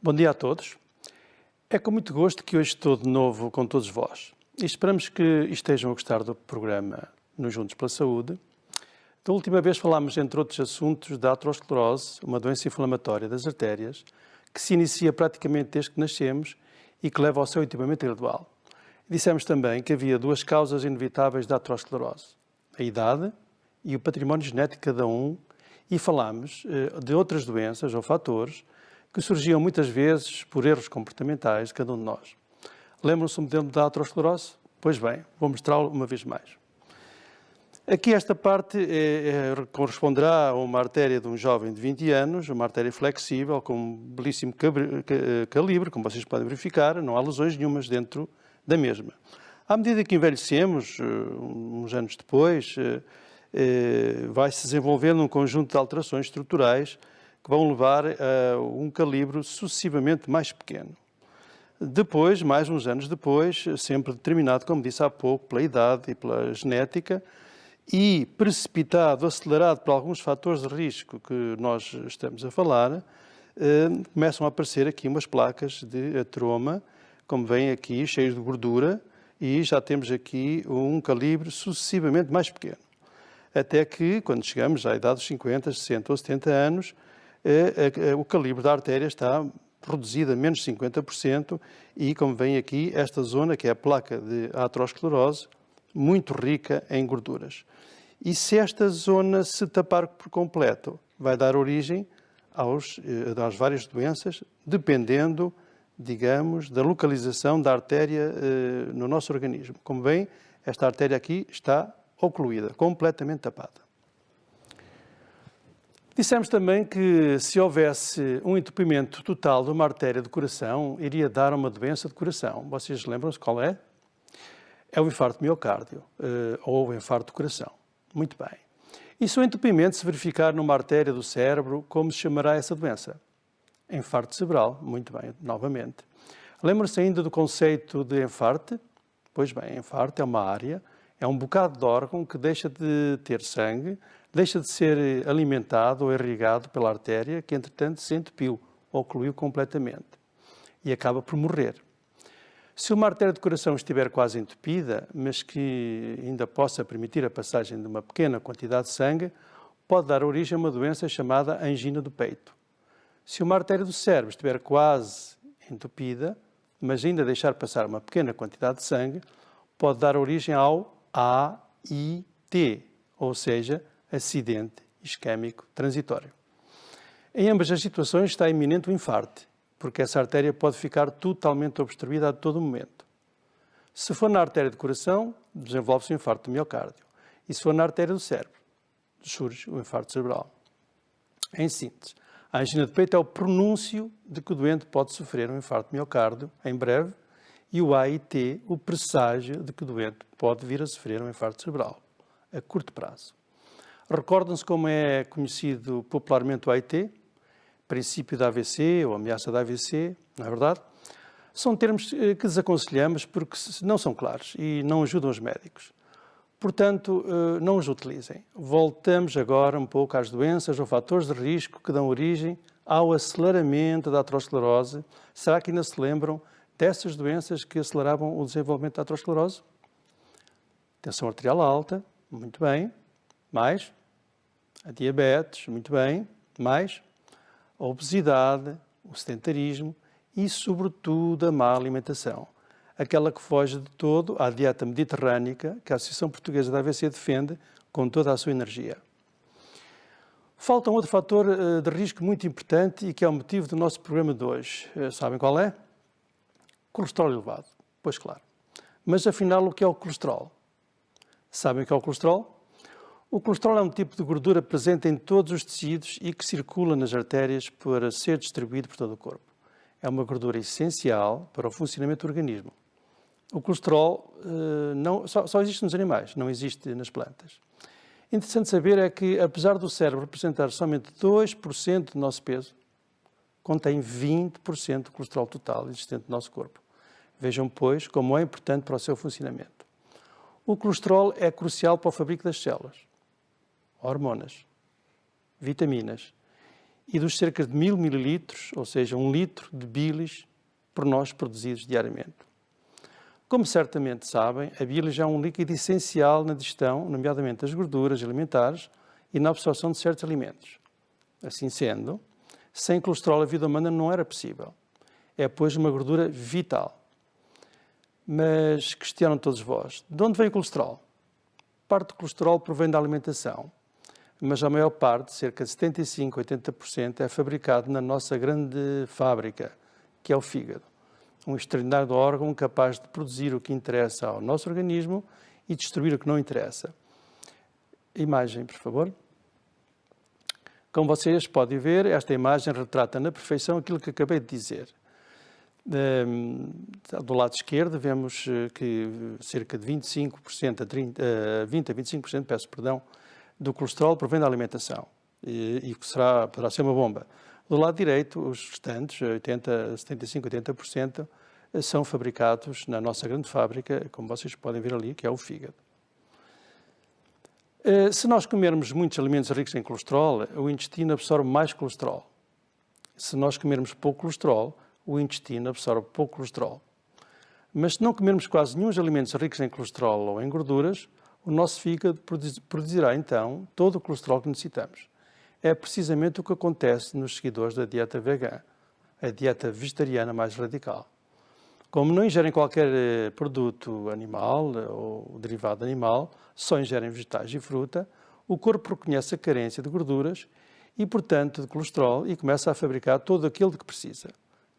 Bom dia a todos. É com muito gosto que hoje estou de novo com todos vós e esperamos que estejam a gostar do programa No Juntos pela Saúde. Da última vez falámos, entre outros assuntos, da aterosclerose, uma doença inflamatória das artérias, que se inicia praticamente desde que nascemos e que leva ao seu entupimento gradual. Dissemos também que havia duas causas inevitáveis da aterosclerose: a idade e o património genético de cada um, e falámos de outras doenças ou fatores que surgiam muitas vezes por erros comportamentais de cada um de nós. Lembram-se do modelo da aterosclerose? Pois bem, vou mostrá-lo uma vez mais. Aqui esta parte corresponderá a uma artéria de um jovem de 20 anos, uma artéria flexível, com um belíssimo calibre, como vocês podem verificar, não há lesões nenhumas dentro da mesma. À medida que envelhecemos, uns anos depois, vai-se desenvolvendo um conjunto de alterações estruturais que vão levar a um calibre sucessivamente mais pequeno. Depois, mais uns anos depois, sempre determinado, como disse há pouco, pela idade e pela genética, e precipitado, acelerado por alguns fatores de risco que nós estamos a falar, começam a aparecer aqui umas placas de ateroma, como veem aqui, cheias de gordura, e já temos aqui um calibre sucessivamente mais pequeno. Até que, quando chegamos à idade dos 50, 60 ou 70 anos, o calibre da artéria está reduzido a menos 50% e, como veem aqui, esta zona, que é a placa de aterosclerose, muito rica em gorduras. E se esta zona se tapar por completo, vai dar origem às várias doenças, dependendo, digamos, da localização da artéria no nosso organismo. Como veem, esta artéria aqui está ocluída, completamente tapada. Dissemos também que se houvesse um entupimento total de uma artéria do coração, iria dar uma doença de coração. Vocês lembram-se qual é? É o infarto de miocárdio, ou o infarto do coração. Muito bem. E se o entupimento se verificar numa artéria do cérebro, como se chamará essa doença? Infarto cerebral. Muito bem, novamente. Lembram-se ainda do conceito de enfarte? Pois bem, infarto é uma área, é um bocado de órgão que deixa de ter sangue, deixa de ser alimentado ou irrigado pela artéria, que entretanto se entupiu, ocluiu completamente e acaba por morrer. Se uma artéria do coração estiver quase entupida, mas que ainda possa permitir a passagem de uma pequena quantidade de sangue, pode dar origem a uma doença chamada angina do peito. Se uma artéria do cérebro estiver quase entupida, mas ainda deixar passar uma pequena quantidade de sangue, pode dar origem ao AIT, ou seja, acidente isquémico transitório. Em ambas as situações está iminente o infarto, porque essa artéria pode ficar totalmente obstruída a todo momento. Se for na artéria do coração, desenvolve-se o infarto do miocárdio. E se for na artéria do cérebro, surge o infarto cerebral. Em síntese, a angina de peito é o pronúncio de que o doente pode sofrer um infarto de miocárdio em breve, e o AIT, o presságio de que o doente pode vir a sofrer um infarto cerebral a curto prazo. Recordam-se como é conhecido popularmente o AIT? Princípio da AVC ou ameaça da AVC, não é verdade? São termos que desaconselhamos porque não são claros e não ajudam os médicos. Portanto, não os utilizem. Voltamos agora um pouco às doenças ou fatores de risco que dão origem ao aceleramento da aterosclerose. Será que ainda se lembram dessas doenças que aceleravam o desenvolvimento da aterosclerose? Tensão arterial alta, muito bem. Mais? A diabetes, muito bem. Mais? A obesidade, o sedentarismo e, sobretudo, a má alimentação. Aquela que foge de todo à dieta mediterrânica que a Associação Portuguesa da AVC defende com toda a sua energia. Falta um outro fator de risco muito importante e que é o motivo do nosso programa de hoje. Sabem qual é? Colesterol elevado. Pois claro. Mas afinal, o que é o colesterol? Sabem o que é o colesterol? O colesterol é um tipo de gordura presente em todos os tecidos e que circula nas artérias para ser distribuído por todo o corpo. É uma gordura essencial para o funcionamento do organismo. O colesterol só existe nos animais, não existe nas plantas. Interessante saber é que, apesar do cérebro representar somente 2% do nosso peso, contém 20% do colesterol total existente no nosso corpo. Vejam, pois, como é importante para o seu funcionamento. O colesterol é crucial para o fabrico das células, hormonas, vitaminas e dos cerca de 1000 mililitros, ou seja, 1 litro de bilis por nós produzidos diariamente. Como certamente sabem, a bilis é um líquido essencial na digestão, nomeadamente das gorduras alimentares e na absorção de certos alimentos. Assim sendo, sem colesterol a vida humana não era possível. É, pois, uma gordura vital. Mas questionam todos vós, de onde vem o colesterol? Parte do colesterol provém da alimentação, mas a maior parte, cerca de 75% a 80%, é fabricado na nossa grande fábrica, que é o fígado. Um extraordinário órgão capaz de produzir o que interessa ao nosso organismo e destruir o que não interessa. Imagem, por favor. Como vocês podem ver, esta imagem retrata na perfeição aquilo que acabei de dizer. Do lado esquerdo vemos que cerca de 25% a 20 a 25%, peço perdão, do colesterol provém da alimentação e que poderá ser uma bomba. Do lado direito, os restantes, 75 a 80%, são fabricados na nossa grande fábrica, como vocês podem ver ali, que é o fígado. Se nós comermos muitos alimentos ricos em colesterol, o intestino absorve mais colesterol. Se nós comermos pouco colesterol, o intestino absorve pouco colesterol. Mas se não comermos quase nenhum alimentos ricos em colesterol ou em gorduras, o nosso fígado produzirá então todo o colesterol que necessitamos. É precisamente o que acontece nos seguidores da dieta vegana, a dieta vegetariana mais radical. Como não ingerem qualquer produto animal ou derivado animal, só ingerem vegetais e fruta, o corpo reconhece a carência de gorduras e, portanto, de colesterol e começa a fabricar todo aquilo de que precisa.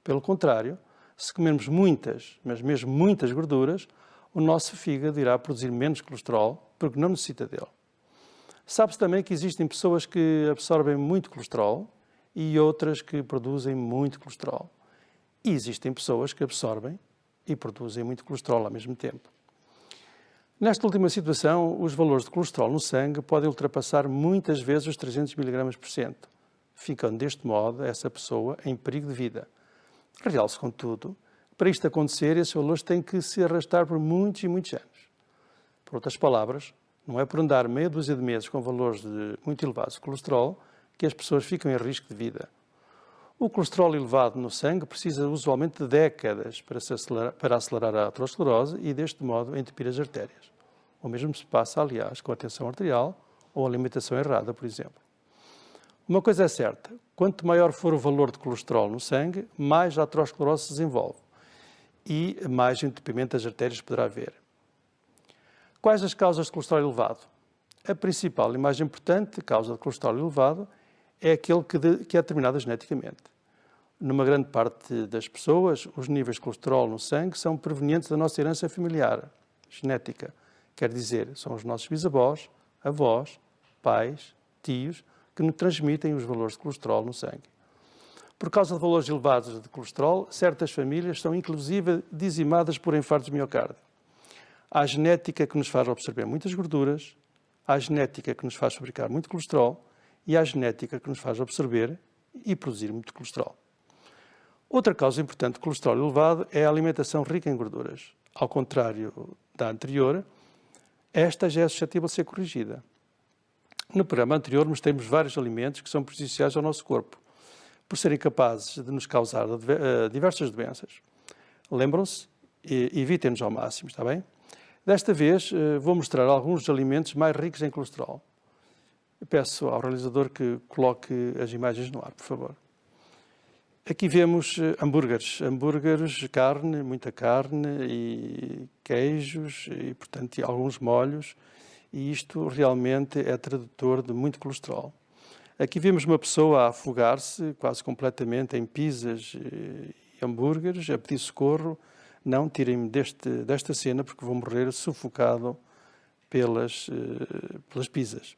Pelo contrário, se comermos muitas, mas mesmo muitas gorduras, o nosso fígado irá produzir menos colesterol porque não necessita dele. Sabe-se também que existem pessoas que absorvem muito colesterol e outras que produzem muito colesterol. E existem pessoas que absorvem e produzem muito colesterol ao mesmo tempo. Nesta última situação, os valores de colesterol no sangue podem ultrapassar muitas vezes os 300 mg/100, ficando deste modo essa pessoa em perigo de vida. Realce, contudo, para isto acontecer, esses valores têm que se arrastar por muitos e muitos anos. Por outras palavras, não é por andar meia dúzia de meses com valores muito elevados de colesterol que as pessoas ficam em risco de vida. O colesterol elevado no sangue precisa usualmente de décadas para acelerar a aterosclerose e, deste modo, entupir as artérias. O mesmo se passa, aliás, com a tensão arterial ou a alimentação errada, por exemplo. Uma coisa é certa, quanto maior for o valor de colesterol no sangue, mais a aterosclerose se desenvolve e mais entupimento das artérias poderá haver. Quais as causas de colesterol elevado? A principal e mais importante causa de colesterol elevado é aquele que é determinado geneticamente. Numa grande parte das pessoas, os níveis de colesterol no sangue são provenientes da nossa herança familiar, genética. Quer dizer, são os nossos bisavós, avós, pais, tios, que nos transmitem os valores de colesterol no sangue. Por causa de valores elevados de colesterol, certas famílias são inclusive dizimadas por infartos de miocárdio. Há genética que nos faz absorver muitas gorduras, há genética que nos faz fabricar muito colesterol e há genética que nos faz absorver e produzir muito colesterol. Outra causa importante de colesterol elevado é a alimentação rica em gorduras. Ao contrário da anterior, esta já é suscetível de ser corrigida. No programa anterior mostramos vários alimentos que são prejudiciais ao nosso corpo, por serem capazes de nos causar diversas doenças. Lembram-se? Evitem-nos ao máximo, está bem? Desta vez vou mostrar alguns dos alimentos mais ricos em colesterol. Eu peço ao realizador que coloque as imagens no ar, por favor. Aqui vemos hambúrgueres, carne, muita carne e queijos e, portanto, alguns molhos. E isto realmente é tradutor de muito colesterol. Aqui vemos uma pessoa a afogar-se quase completamente em pizzas e hambúrgueres, a pedir socorro. Não, tirem-me desta cena porque vou morrer sufocado pelas pizzas.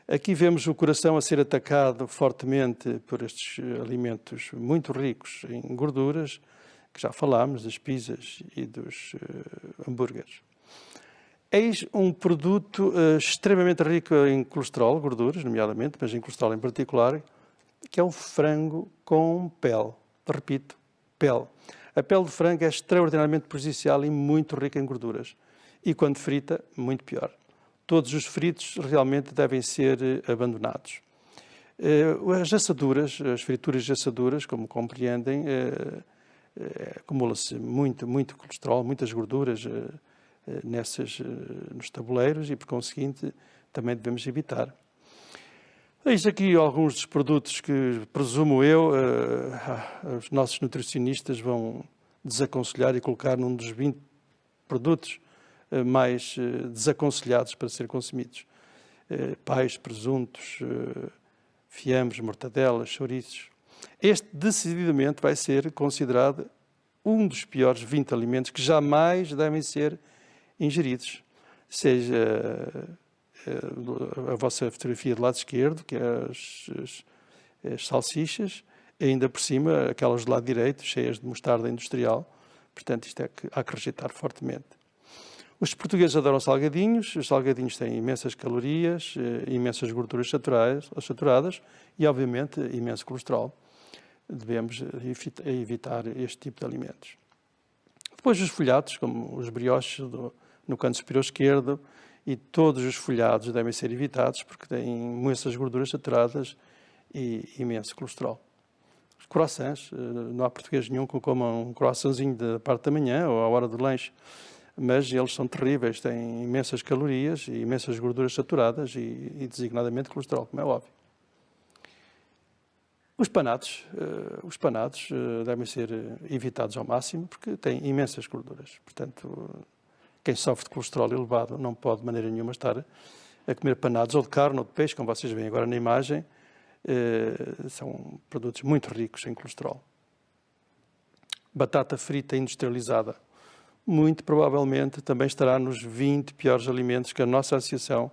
Aqui vemos o coração a ser atacado fortemente por estes alimentos muito ricos em gorduras, que já falámos, das pizzas e dos hambúrgueres. Eis um produto extremamente rico em colesterol, gorduras, nomeadamente, mas em colesterol em particular, que é o frango com pele. Repito, pele. A pele de frango é extraordinariamente prejudicial e muito rica em gorduras. E quando frita, muito pior. Todos os fritos realmente devem ser abandonados. As assaduras, as frituras de assaduras, como compreendem, acumula-se muito colesterol, muitas gorduras nos tabuleiros e, por conseguinte, também devemos evitar. Eis aqui alguns dos produtos que, presumo eu, os nossos nutricionistas vão desaconselhar e colocar num dos 20 produtos mais desaconselhados para ser consumidos. Pais, presuntos, fiambres, mortadelas, chouriços. Este, decididamente, vai ser considerado um dos piores 20 alimentos que jamais devem ser ingeridos. Seja a vossa fotografia do lado esquerdo, que é as salsichas, e ainda por cima aquelas do lado direito, cheias de mostarda industrial. Portanto, isto é que há que rejeitar fortemente. Os portugueses adoram salgadinhos. Os salgadinhos têm imensas calorias, imensas gorduras saturadas e, obviamente, imenso colesterol. Devemos evitar este tipo de alimentos. Depois os folhados, como os brioches no canto superior esquerdo, e todos os folhados devem ser evitados porque têm imensas gorduras saturadas e imenso colesterol. Os croissants, não há português nenhum que coma um croissantzinho da parte da manhã ou à hora do lanche, mas eles são terríveis, têm imensas calorias e imensas gorduras saturadas e designadamente colesterol, como é óbvio. Os panados devem ser evitados ao máximo porque têm imensas gorduras. Portanto, quem sofre de colesterol elevado não pode de maneira nenhuma estar a comer panados ou de carne ou de peixe, como vocês veem agora na imagem. São produtos muito ricos em colesterol. Batata frita industrializada, muito provavelmente também estará nos 20 piores alimentos que a nossa associação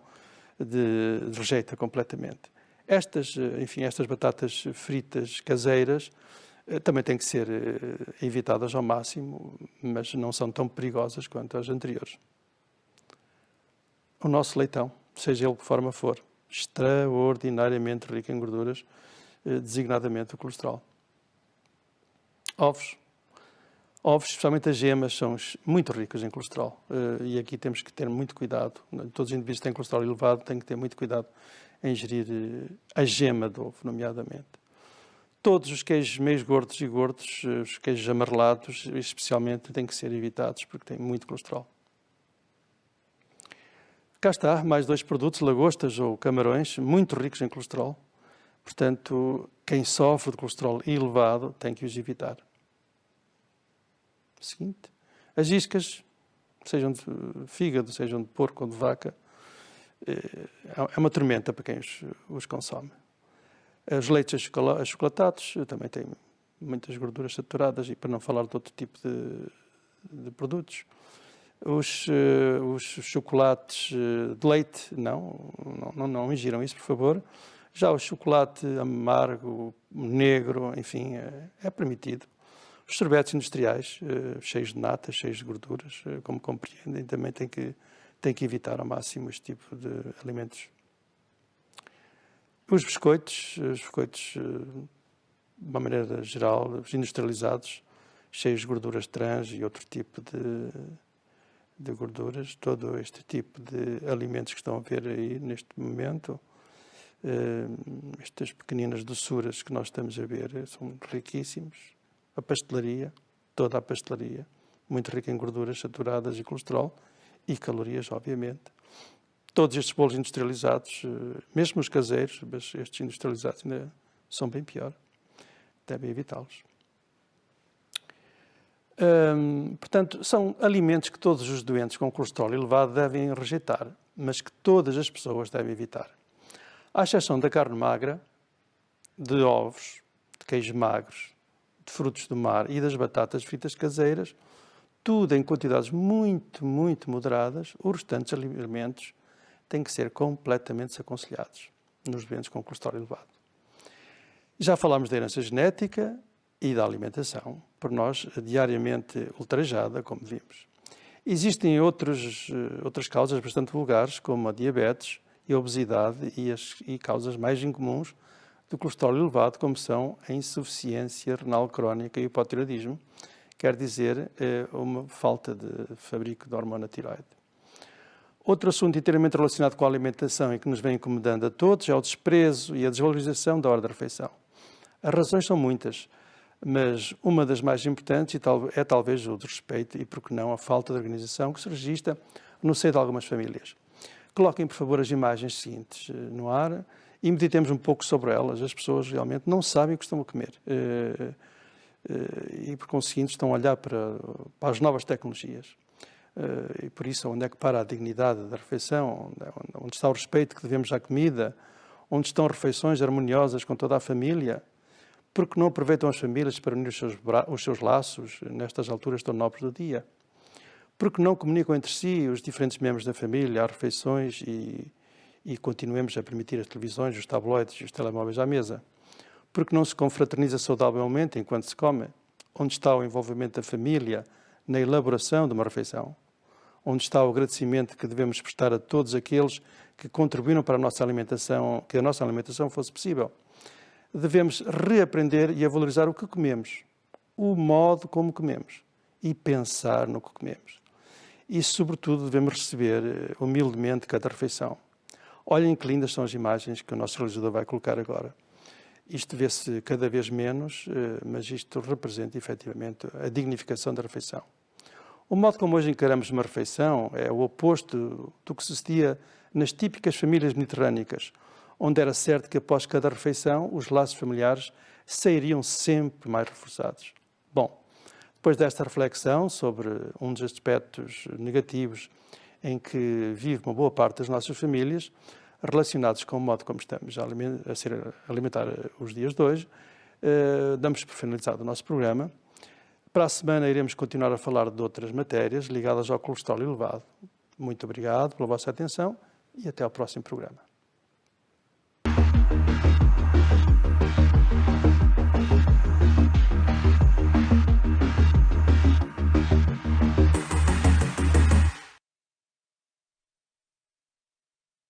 rejeita completamente. Estas batatas fritas caseiras também têm que ser evitadas ao máximo, mas não são tão perigosas quanto as anteriores. O nosso leitão, seja ele de que forma for, extraordinariamente rico em gorduras, designadamente o colesterol. Ovos, especialmente as gemas, são muito ricos em colesterol e aqui temos que ter muito cuidado. Todos os indivíduos que têm colesterol elevado têm que ter muito cuidado em ingerir a gema do ovo, nomeadamente. Todos os queijos meios gordos e gordos, os queijos amarelados, especialmente, têm que ser evitados porque têm muito colesterol. Cá está, mais 2 produtos, lagostas ou camarões, muito ricos em colesterol. Portanto, quem sofre de colesterol elevado tem que os evitar. Seguinte, as iscas, sejam de fígado, sejam de porco ou de vaca, é uma tormenta para quem os consome. Os leites achocolatados também têm muitas gorduras saturadas e para não falar de outro tipo de produtos. Os chocolates de leite, não ingiram isso, por favor. Já o chocolate amargo, negro, enfim, é permitido. Os sorvetes industriais, cheios de nata, cheios de gorduras, como compreendem, também têm que evitar ao máximo este tipo de alimentos. Os biscoitos, de uma maneira geral, os industrializados, cheios de gorduras trans e outro tipo de gorduras, todo este tipo de alimentos que estão a ver aí neste momento, estas pequeninas doçuras que nós estamos a ver, são riquíssimos. A pastelaria, toda a pastelaria, muito rica em gorduras saturadas e colesterol e calorias, obviamente. Todos estes bolos industrializados, mesmo os caseiros, mas estes industrializados ainda são bem pior. Devem evitá-los. Portanto, são alimentos que todos os doentes com colesterol elevado devem rejeitar, mas que todas as pessoas devem evitar. À exceção da carne magra, de ovos, de queijos magros, de frutos do mar e das batatas fritas caseiras, tudo em quantidades muito moderadas, os restantes alimentos têm que ser completamente desaconselhados nos doentes com colesterol elevado. Já falámos da herança genética e da alimentação, por nós diariamente ultrajada, como vimos. Existem outras causas bastante vulgares, como a diabetes e a obesidade e causas mais incomuns do colesterol elevado, como são a insuficiência renal crónica e o hipotireoidismo, quer dizer, uma falta de fabrico da hormona tiroide. Outro assunto inteiramente relacionado com a alimentação e que nos vem incomodando a todos é o desprezo e a desvalorização da hora da refeição. As razões são muitas, mas uma das mais importantes é talvez o desrespeito e, por que não, a falta de organização que se registra no seio de algumas famílias. Coloquem, por favor, as imagens seguintes no ar e meditemos um pouco sobre elas. As pessoas realmente não sabem o que estão a comer e, por conseguinte, estão a olhar para as novas tecnologias. E por isso, onde é que para a dignidade da refeição? Onde está o respeito que devemos à comida? Onde estão refeições harmoniosas com toda a família? Porque não aproveitam as famílias para unir os seus laços nestas alturas tão nobres do dia? Porque não comunicam entre si os diferentes membros da família, às refeições e continuemos a permitir as televisões, os tabloides e os telemóveis à mesa? Porque não se confraterniza saudavelmente enquanto se come? Onde está o envolvimento da família na elaboração de uma refeição? Onde está o agradecimento que devemos prestar a todos aqueles que contribuíram para a nossa alimentação, que a nossa alimentação fosse possível? Devemos reaprender e a valorizar o que comemos, o modo como comemos e pensar no que comemos. E, sobretudo, devemos receber humildemente cada refeição. Olhem que lindas são as imagens que o nosso realizador vai colocar agora. Isto vê-se cada vez menos, mas isto representa, efetivamente, a dignificação da refeição. O modo como hoje encaramos uma refeição é o oposto do que sucedia nas típicas famílias mediterrânicas, onde era certo que após cada refeição os laços familiares sairiam sempre mais reforçados. Bom, depois desta reflexão sobre um dos aspectos negativos em que vive uma boa parte das nossas famílias, relacionados com o modo como estamos a alimentar os dias de hoje, damos por finalizado o nosso programa. Para a semana iremos continuar a falar de outras matérias ligadas ao colesterol elevado. Muito obrigado pela vossa atenção e até ao próximo programa.